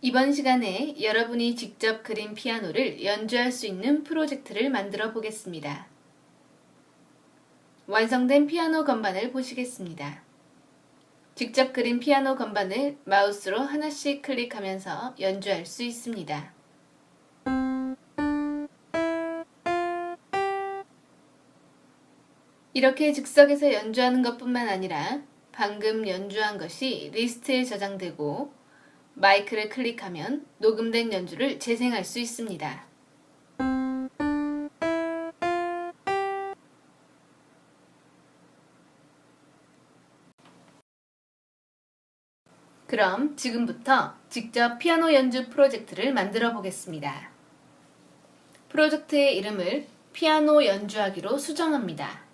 이번 시간에 여러분이 직접 그린 피아노를 연주할 수 있는 프로젝트를 만들어 보겠습니다. 완성된 피아노 건반을 보시겠습니다. 직접 그린 피아노 건반을 마우스로 하나씩 클릭하면서 연주할 수 있습니다. 이렇게 즉석에서 연주하는 것뿐만 아니라 방금 연주한 것이 리스트에 저장되고 마이크를 클릭하면 녹음된 연주를 재생할 수 있습니다. 그럼 지금부터 직접 피아노 연주 프로젝트를 만들어 보겠습니다. 프로젝트의 이름을 피아노 연주하기로 수정합니다.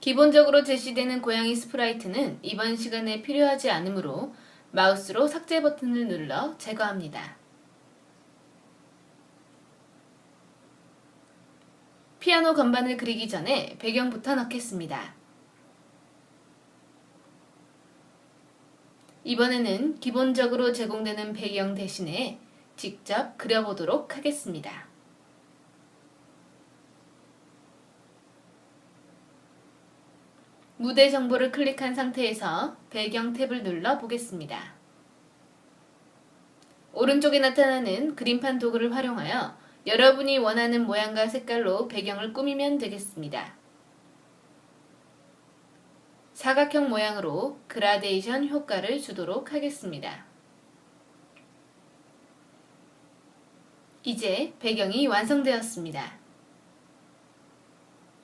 기본적으로 제시되는 고양이 스프라이트는 이번 시간에 필요하지 않으므로 마우스로 삭제 버튼을 눌러 제거합니다. 피아노 건반을 그리기 전에 배경부터 넣겠습니다. 이번에는 기본적으로 제공되는 배경 대신에 직접 그려보도록 하겠습니다. 무대 정보를 클릭한 상태에서 배경 탭을 눌러 보겠습니다. 오른쪽에 나타나는 그림판 도구를 활용하여 여러분이 원하는 모양과 색깔로 배경을 꾸미면 되겠습니다. 사각형 모양으로 그라데이션 효과를 주도록 하겠습니다. 이제 배경이 완성되었습니다.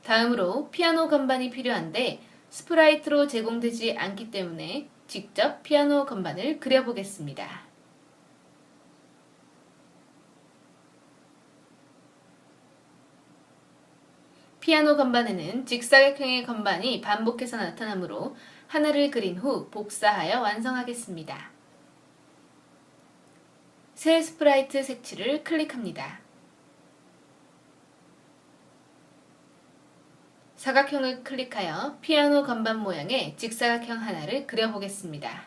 다음으로 피아노 건반이 필요한데 스프라이트로 제공되지 않기 때문에 직접 피아노 건반을 그려보겠습니다. 피아노 건반에는 직사각형의 건반이 반복해서 나타나므로 하나를 그린 후 복사하여 완성하겠습니다. 새 스프라이트 색칠을 클릭합니다. 사각형을 클릭하여 피아노 건반 모양의 직사각형 하나를 그려보겠습니다.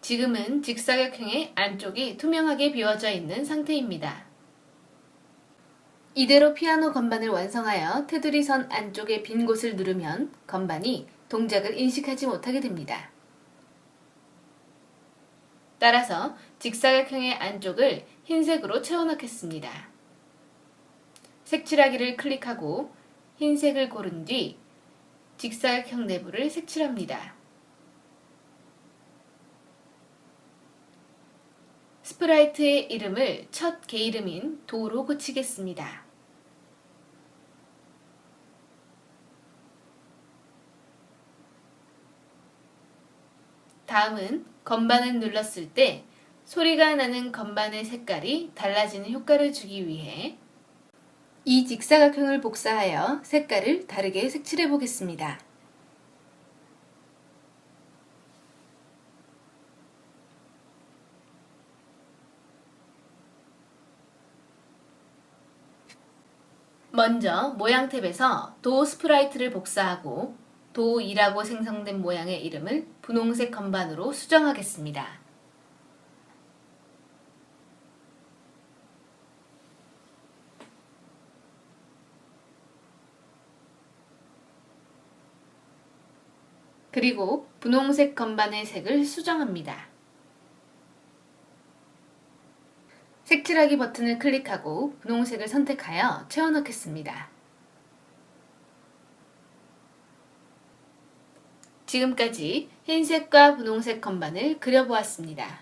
지금은 직사각형의 안쪽이 투명하게 비워져 있는 상태입니다. 이대로 피아노 건반을 완성하여 테두리 선 안쪽의 빈 곳을 누르면 건반이 동작을 인식하지 못하게 됩니다. 따라서 직사각형의 안쪽을 흰색으로 채워넣겠습니다. 색칠하기를 클릭하고 흰색을 고른 뒤 직사각형 내부를 색칠합니다. 스프라이트의 이름을 첫 개이름인 도로 고치겠습니다. 다음은 건반을 눌렀을 때 소리가 나는 건반의 색깔이 달라지는 효과를 주기 위해 이 직사각형을 복사하여 색깔을 다르게 색칠해 보겠습니다. 먼저 모양 탭에서 도 스프라이트를 복사하고 도 2라고 생성된 모양의 이름을 분홍색 건반으로 수정하겠습니다. 그리고 분홍색 건반의 색을 수정합니다. 색칠하기 버튼을 클릭하고 분홍색을 선택하여 채워넣겠습니다. 지금까지 흰색과 분홍색 건반을 그려보았습니다.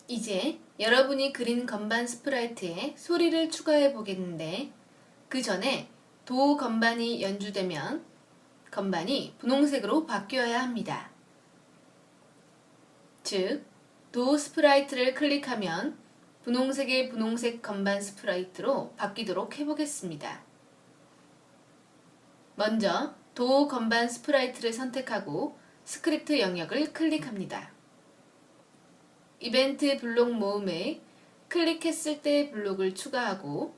이제 여러분이 그린 건반 스프라이트에 소리를 추가해 보겠는데 그 전에 도 건반이 연주되면 건반이 분홍색으로 바뀌어야 합니다. 즉, 도 스프라이트를 클릭하면 분홍색의 분홍색 건반 스프라이트로 바뀌도록 해보겠습니다. 먼저 도 건반 스프라이트를 선택하고 스크립트 영역을 클릭합니다. 이벤트 블록 모음에 클릭했을 때 블록을 추가하고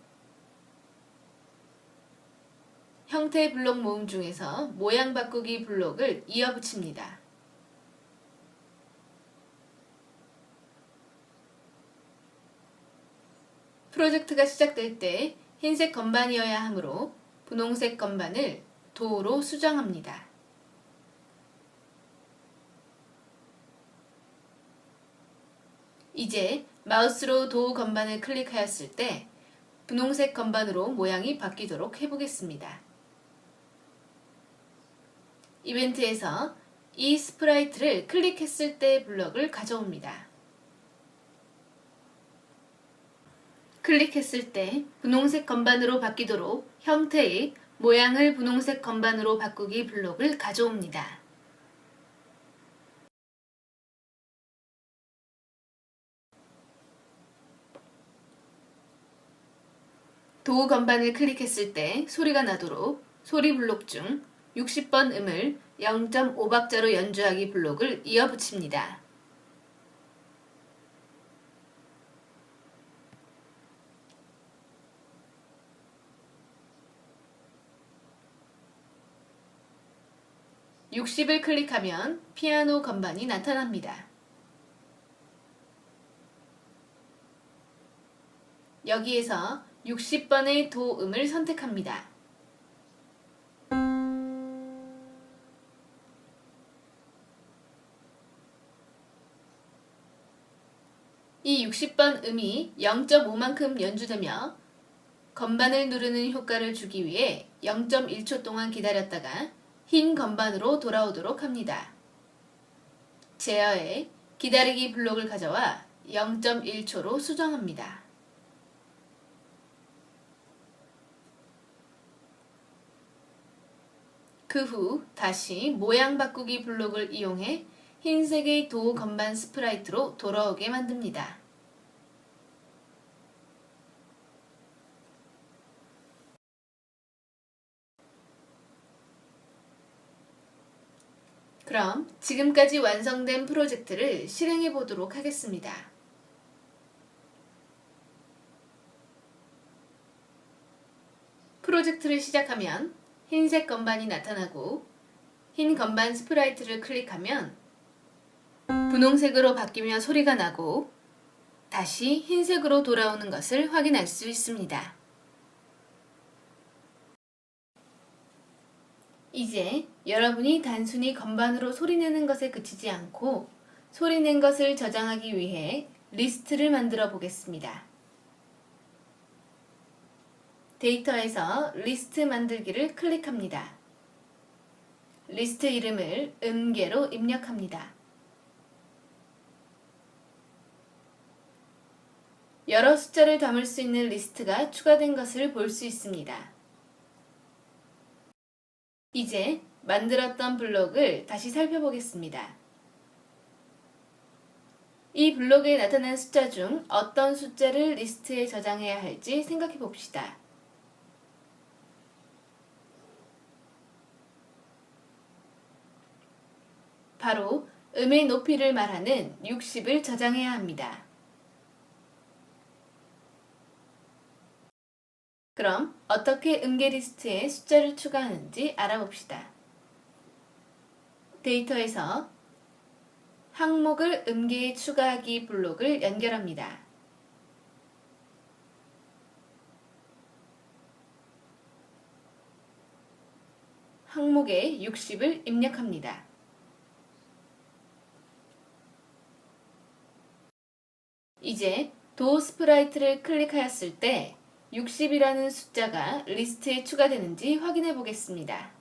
형태 블록 모음 중에서 모양 바꾸기 블록을 이어붙입니다. 프로젝트가 시작될 때 흰색 건반이어야 하므로 분홍색 건반을 도로 수정합니다. 이제 마우스로 도 건반을 클릭하였을 때 분홍색 건반으로 모양이 바뀌도록 해보겠습니다. 이벤트에서 이 스프라이트를 클릭했을 때 블럭을 가져옵니다. 클릭했을 때 분홍색 건반으로 바뀌도록 형태의 모양을 분홍색 건반으로 바꾸기 블록을 가져옵니다. 도 건반을 클릭했을 때 소리가 나도록 소리 블록 중 60번 음을 0.5박자로 연주하기 블록을 이어붙입니다. (60을) 클릭하면 피아노 건반이 나타납니다. 여기에서 60번의 도 음을 선택합니다. 이 60번 음이 0.5만큼 연주되며 건반을 누르는 효과를 주기 위해 0.1초 동안 기다렸다가 흰 건반으로 돌아오도록 합니다. 제어해 기다리기 블록을 가져와 0.1초로 수정합니다. 그 후 다시 모양 바꾸기 블록을 이용해 흰색의 도 건반 스프라이트로 돌아오게 만듭니다. 그럼 지금까지 완성된 프로젝트를 실행해 보도록 하겠습니다. 프로젝트를 시작하면 흰색 건반이 나타나고 흰 건반 스프라이트를 클릭하면 분홍색으로 바뀌며 소리가 나고 다시 흰색으로 돌아오는 것을 확인할 수 있습니다. 이제 여러분이 단순히 건반으로 소리내는 것에 그치지 않고 소리낸 것을 저장하기 위해 리스트를 만들어 보겠습니다. 데이터에서 리스트 만들기를 클릭합니다. 리스트 이름을 음계로 입력합니다. 여러 숫자를 담을 수 있는 리스트가 추가된 것을 볼 수 있습니다. 이제 만들었던 블록을 다시 살펴보겠습니다. 이 블록에 나타난 숫자 중 어떤 숫자를 리스트에 저장해야 할지 생각해 봅시다. 바로 음의 높이를 말하는 60을 저장해야 합니다. 그럼 어떻게 음계 리스트에 숫자를 추가하는지 알아봅시다. 데이터에서 항목을 음계에 추가하기 블록을 연결합니다. 항목에 60을 입력합니다. 이제 도 스프라이트를 클릭하였을 때 60이라는 숫자가 리스트에 추가되는지 확인해 보겠습니다.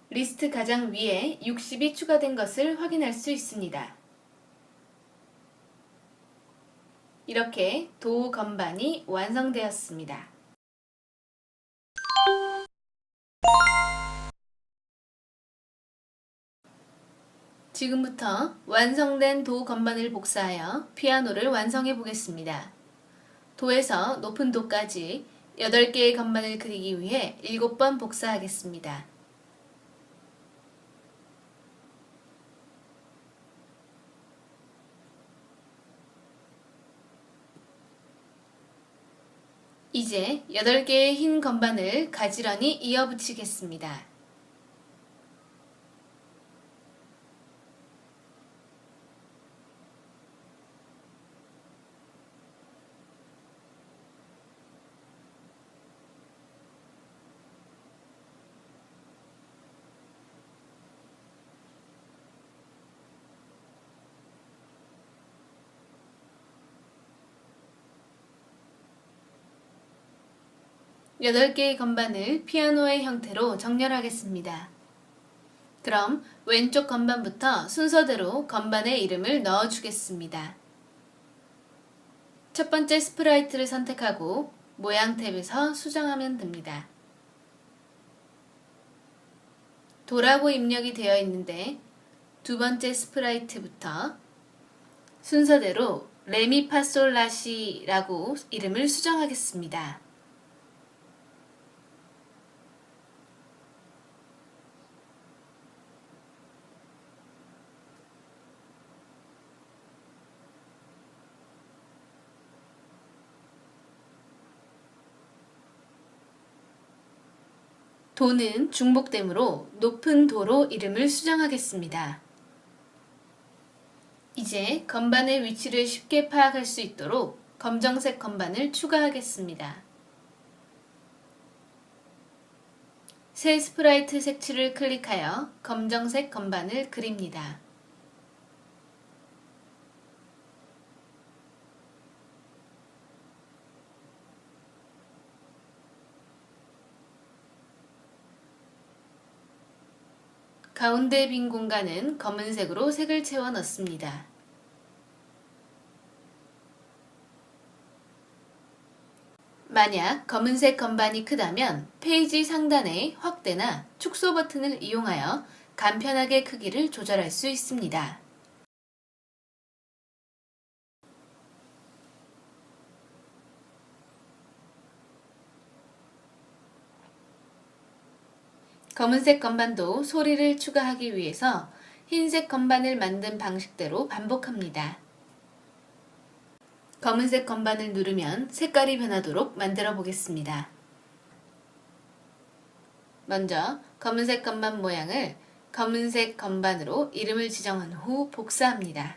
리스트 가장 위에 60이 추가된 것을 확인할 수 있습니다. 이렇게 도 건반이 완성되었습니다. 지금부터 완성된 도 건반을 복사하여 피아노를 완성해 보겠습니다. 도에서 높은 도까지 8개의 건반을 그리기 위해 7번 복사하겠습니다. 이제 8개의 흰 건반을 가지런히 이어붙이겠습니다. 여덟 개의 건반을 피아노의 형태로 정렬하겠습니다. 그럼 왼쪽 건반부터 순서대로 건반에 이름을 넣어주겠습니다. 첫 번째 스프라이트를 선택하고 모양 탭에서 수정하면 됩니다. 도라고 입력이 되어 있는데 두 번째 스프라이트부터 순서대로 레미파솔라시라고 이름을 수정하겠습니다. 도는 중복되므로 높은 도로 이름을 수정하겠습니다. 이제 건반의 위치를 쉽게 파악할 수 있도록 검정색 건반을 추가하겠습니다. 새 스프라이트 색칠을 클릭하여 검정색 건반을 그립니다. 가운데 빈 공간은 검은색으로 색을 채워 넣습니다. 만약 검은색 건반이 크다면 페이지 상단의 확대나 축소 버튼을 이용하여 간편하게 크기를 조절할 수 있습니다. 검은색 건반도 소리를 추가하기 위해서 흰색 건반을 만든 방식대로 반복합니다. 검은색 건반을 누르면 색깔이 변하도록 만들어 보겠습니다. 먼저 검은색 건반 모양을 검은색 건반으로 이름을 지정한 후 복사합니다.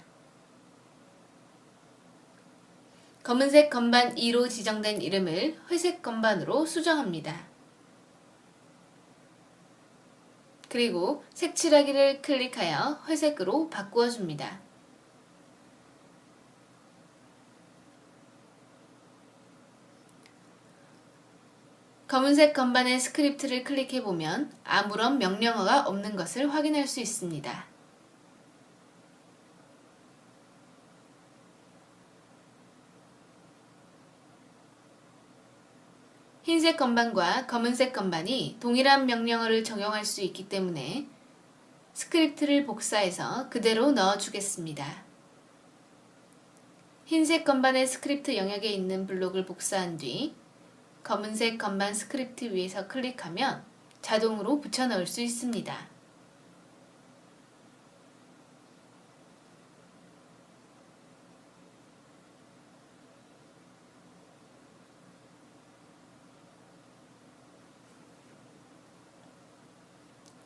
검은색 건반 2로 지정된 이름을 회색 건반으로 수정합니다. 그리고 색칠하기를 클릭하여 회색으로 바꾸어 줍니다. 검은색 건반의 스크립트를 클릭해보면 아무런 명령어가 없는 것을 확인할 수 있습니다. 흰색 건반과 검은색 건반이 동일한 명령어를 적용할 수 있기 때문에 스크립트를 복사해서 그대로 넣어주겠습니다. 흰색 건반의 스크립트 영역에 있는 블록을 복사한 뒤 검은색 건반 스크립트 위에서 클릭하면 자동으로 붙여넣을 수 있습니다.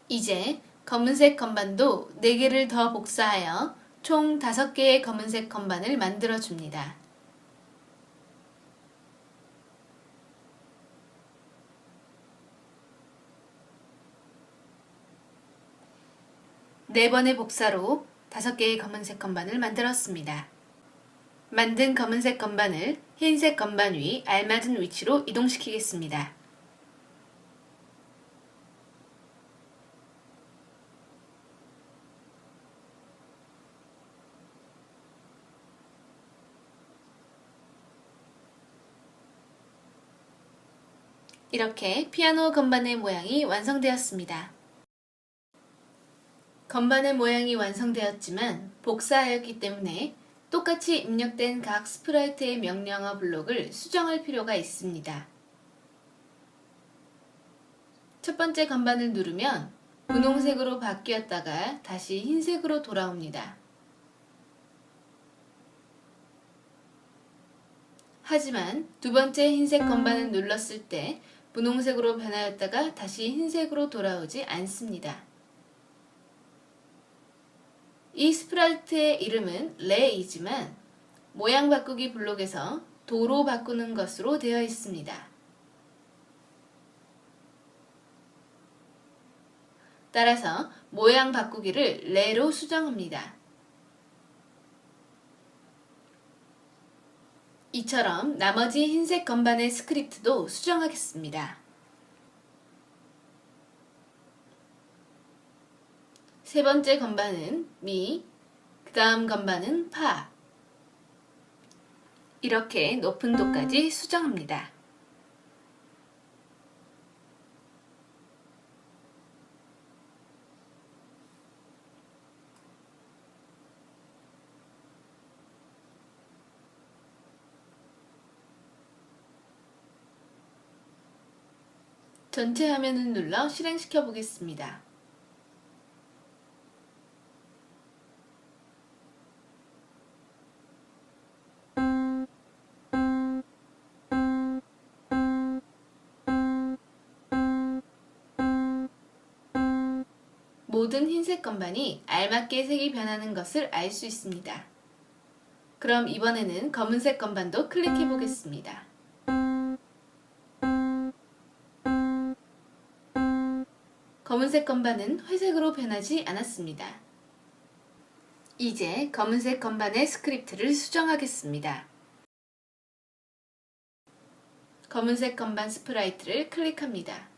이제 검은색 건반도 4개를 더 복사하여 총 5개의 검은색 건반을 만들어 줍니다. 네 번의 복사로 5개의 검은색 건반을 만들었습니다. 만든 검은색 건반을 흰색 건반 위 알맞은 위치로 이동시키겠습니다. 이렇게 피아노 건반의 모양이 완성되었습니다. 건반의 모양이 완성되었지만 복사하였기 때문에 똑같이 입력된 각 스프라이트의 명령어 블록을 수정할 필요가 있습니다. 첫 번째 건반을 누르면 분홍색으로 바뀌었다가 다시 흰색으로 돌아옵니다. 하지만 두 번째 흰색 건반을 눌렀을 때 분홍색으로 변하였다가 다시 흰색으로 돌아오지 않습니다. 이 스프라이트의 이름은 레이지만 모양 바꾸기 블록에서 도로 바꾸는 것으로 되어 있습니다. 따라서 모양 바꾸기를 레로 수정합니다. 이처럼 나머지 흰색 건반의 스크립트도 수정하겠습니다. 세 번째 건반은 미, 그 다음 건반은 파. 이렇게 높은 도까지 수정합니다. 전체 화면을 눌러 실행시켜 보겠습니다. 모든 흰색 건반이 알맞게 색이 변하는 것을 알 수 있습니다. 그럼 이번에는 검은색 건반도 클릭해 보겠습니다. 검은색 건반은 회색으로 변하지 않았습니다. 이제 검은색 건반의 스크립트를 수정하겠습니다. 검은색 건반 스프라이트를 클릭합니다.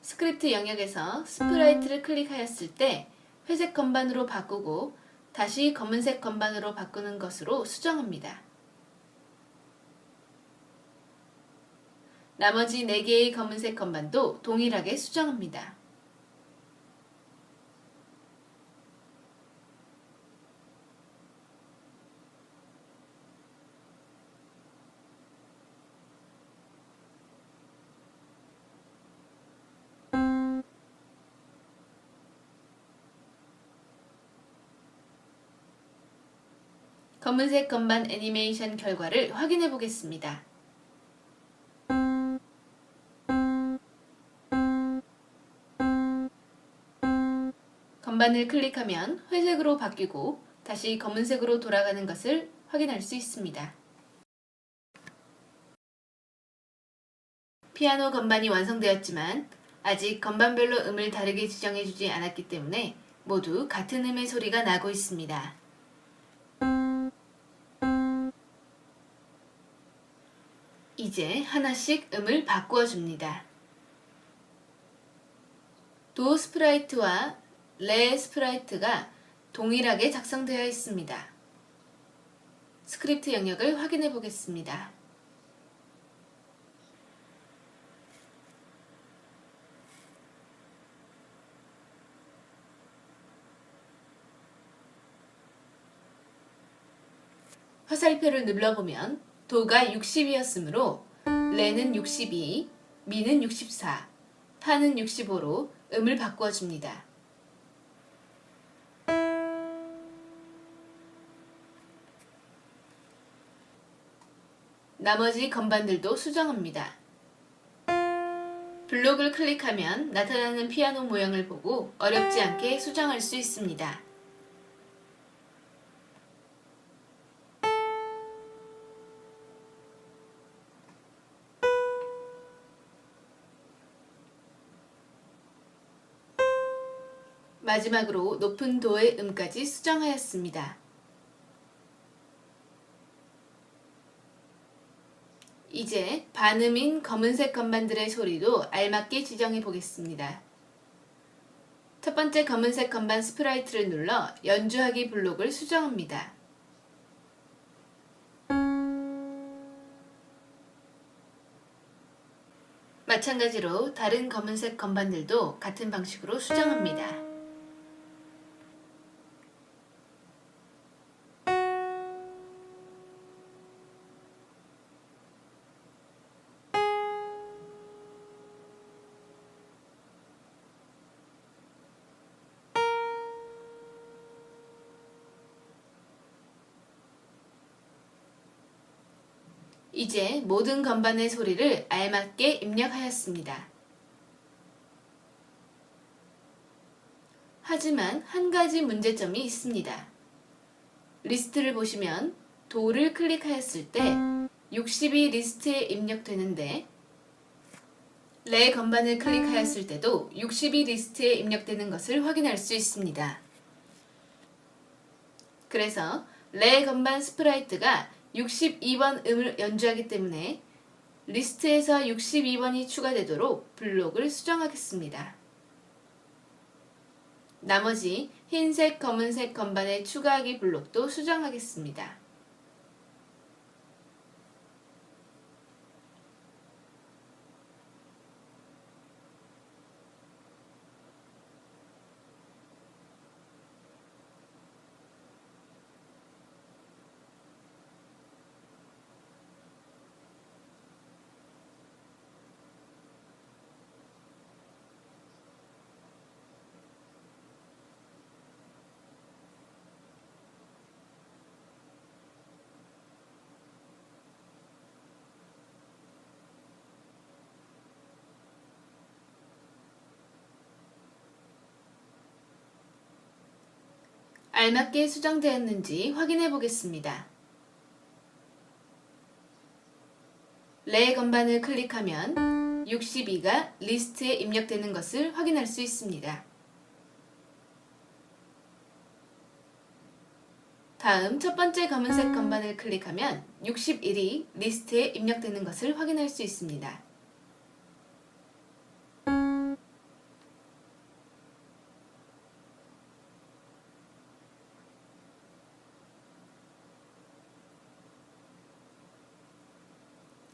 스크립트 영역에서 스프라이트를 클릭하였을 때 회색 건반으로 바꾸고 다시 검은색 건반으로 바꾸는 것으로 수정합니다. 나머지 4개의 검은색 건반도 동일하게 수정합니다. 검은색 건반 애니메이션 결과를 확인해 보겠습니다. 건반을 클릭하면 회색으로 바뀌고 다시 검은색으로 돌아가는 것을 확인할 수 있습니다. 피아노 건반이 완성되었지만 아직 건반별로 음을 다르게 지정해주지 않았기 때문에 모두 같은 음의 소리가 나고 있습니다. 이제 하나씩 음을 바꾸어 줍니다. 도 스프라이트와 레 스프라이트가 동일하게 작성되어 있습니다. 스크립트 영역을 확인해 보겠습니다. 화살표를 눌러보면 도가 60이었으므로 레는 62, 미는 64, 파는 65로 음을 바꾸어 줍니다. 나머지 건반들도 수정합니다. 블록을 클릭하면 나타나는 피아노 모양을 보고 어렵지 않게 수정할 수 있습니다. 마지막으로 높은 도의 음까지 수정하였습니다. 이제 반음인 검은색 건반들의 소리도 알맞게 지정해 보겠습니다. 첫 번째 검은색 건반 스프라이트를 눌러 연주하기 블록을 수정합니다. 마찬가지로 다른 검은색 건반들도 같은 방식으로 수정합니다. 이제 모든 건반의 소리를 알맞게 입력하였습니다. 하지만 한 가지 문제점이 있습니다. 리스트를 보시면 도를 클릭하였을 때 60이 리스트에 입력되는데 레 건반을 클릭하였을 때도 60이 리스트에 입력되는 것을 확인할 수 있습니다. 그래서 레 건반 스프라이트가 62번 음을 연주하기 때문에 리스트에서 62번이 추가되도록 블록을 수정하겠습니다. 나머지 흰색, 검은색 건반의 추가하기 블록도 수정하겠습니다. 알맞게 수정되었는지 확인해 보겠습니다. 레 건반을 클릭하면 62가 리스트에 입력되는 것을 확인할 수 있습니다. 다음 첫 번째 검은색 건반을 클릭하면 61이 리스트에 입력되는 것을 확인할 수 있습니다.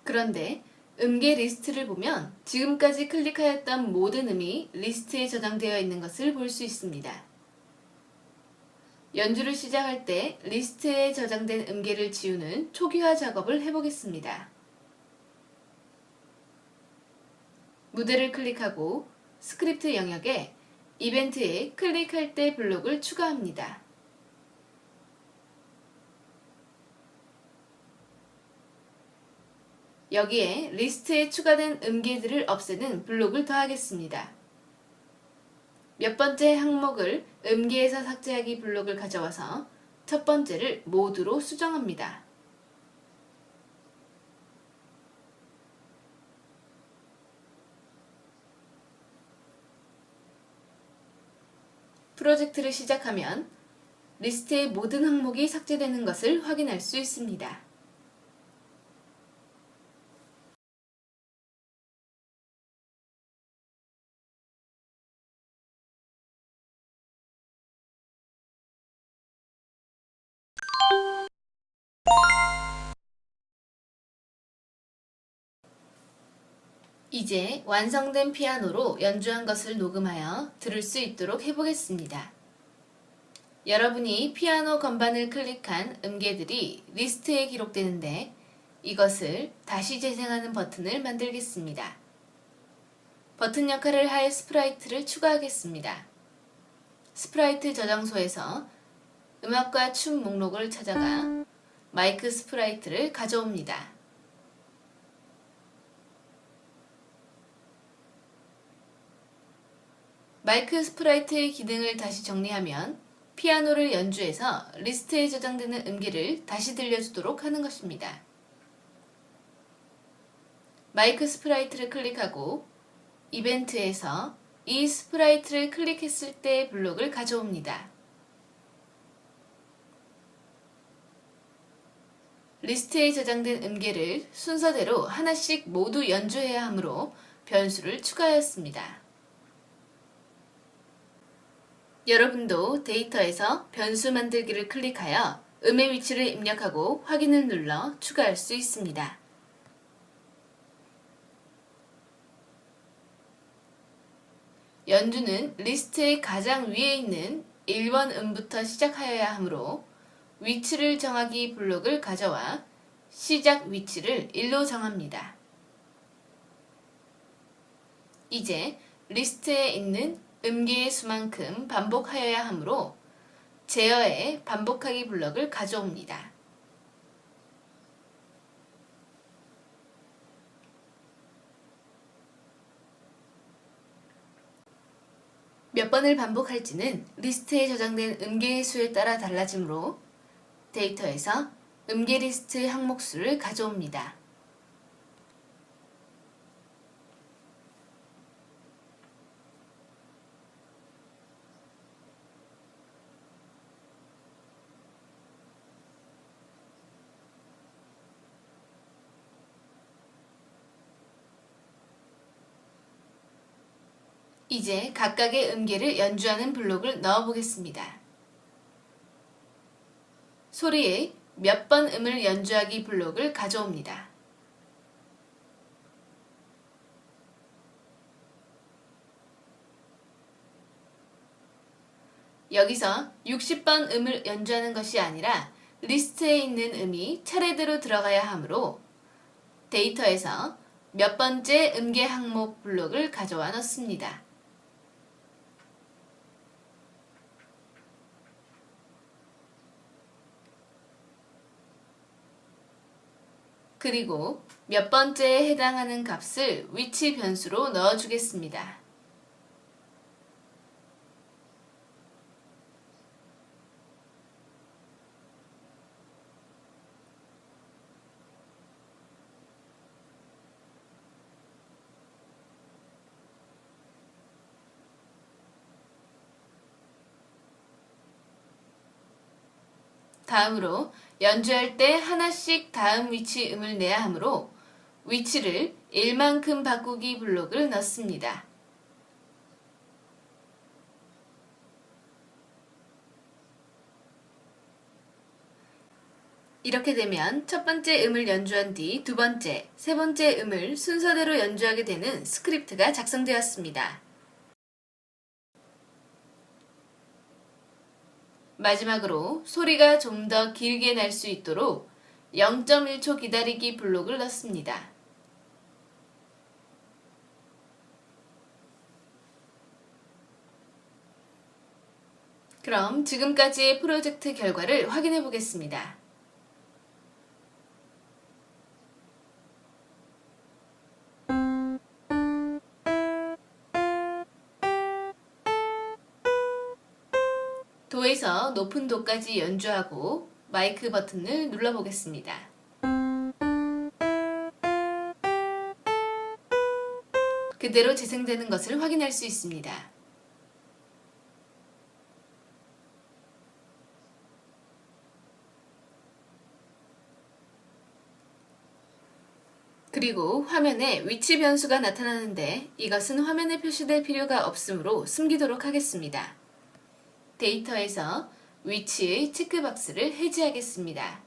그런데 음계 리스트를 보면 지금까지 클릭하였던 모든 음이 리스트에 저장되어 있는 것을 볼 수 있습니다. 연주를 시작할 때 리스트에 저장된 음계를 지우는 초기화 작업을 해보겠습니다. 무대를 클릭하고 스크립트 영역에 이벤트에 클릭할 때 블록을 추가합니다. 여기에 리스트에 추가된 음계들을 없애는 블록을 더하겠습니다. 몇 번째 항목을 음계에서 삭제하기 블록을 가져와서 첫 번째를 모두로 수정합니다. 프로젝트를 시작하면 리스트의 모든 항목이 삭제되는 것을 확인할 수 있습니다. 이제 완성된 피아노로 연주한 것을 녹음하여 들을 수 있도록 해보겠습니다. 여러분이 피아노 건반을 클릭한 음계들이 리스트에 기록되는데 이것을 다시 재생하는 버튼을 만들겠습니다. 버튼 역할을 할 스프라이트를 추가하겠습니다. 스프라이트 저장소에서 음악과 춤 목록을 찾아가 마이크 스프라이트를 가져옵니다. 마이크 스프라이트의 기능을 다시 정리하면 피아노를 연주해서 리스트에 저장되는 음계를 다시 들려주도록 하는 것입니다. 마이크 스프라이트를 클릭하고 이벤트에서 이 스프라이트를 클릭했을 때 블록을 가져옵니다. 리스트에 저장된 음계를 순서대로 하나씩 모두 연주해야 하므로 변수를 추가하였습니다. 여러분도 데이터에서 변수 만들기를 클릭하여 음의 위치를 입력하고 확인을 눌러 추가할 수 있습니다. 연주는 리스트의 가장 위에 있는 1번 음부터 시작하여야 하므로 위치를 정하기 블록을 가져와 시작 위치를 1로 정합니다. 이제 리스트에 있는 음계의 수만큼 반복하여야 하므로 제어에 반복하기 블록을 가져옵니다. 몇 번을 반복할지는 리스트에 저장된 음계의 수에 따라 달라지므로 데이터에서 음계 리스트 항목수를 가져옵니다. 이제 각각의 음계를 연주하는 블록을 넣어보겠습니다. 소리의 몇 번 음을 연주하기 블록을 가져옵니다. 여기서 60번 음을 연주하는 것이 아니라 리스트에 있는 음이 차례대로 들어가야 하므로 데이터에서 몇 번째 음계 항목 블록을 가져와 넣습니다. 그리고 몇 번째에 해당하는 값을 위치 변수로 넣어주겠습니다. 다음으로 연주할 때 하나씩 다음 위치 음을 내야 하므로 위치를 1만큼 바꾸기 블록을 넣습니다. 이렇게 되면 첫 번째 음을 연주한 뒤 두 번째, 세 번째 음을 순서대로 연주하게 되는 스크립트가 작성되었습니다. 마지막으로 소리가 좀 더 길게 날 수 있도록 0.1초 기다리기 블록을 넣습니다. 그럼 지금까지의 프로젝트 결과를 확인해 보겠습니다. 도에서 높은 도까지 연주하고 마이크 버튼을 눌러보겠습니다. 그대로 재생되는 것을 확인할 수 있습니다. 그리고 화면에 위치 변수가 나타나는데 이것은 화면에 표시될 필요가 없으므로 숨기도록 하겠습니다. 데이터에서 위치의 체크박스를 해제하겠습니다.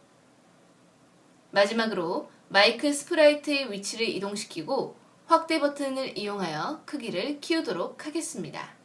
마지막으로 마이크 스프라이트의 위치를 이동시키고 확대 버튼을 이용하여 크기를 키우도록 하겠습니다.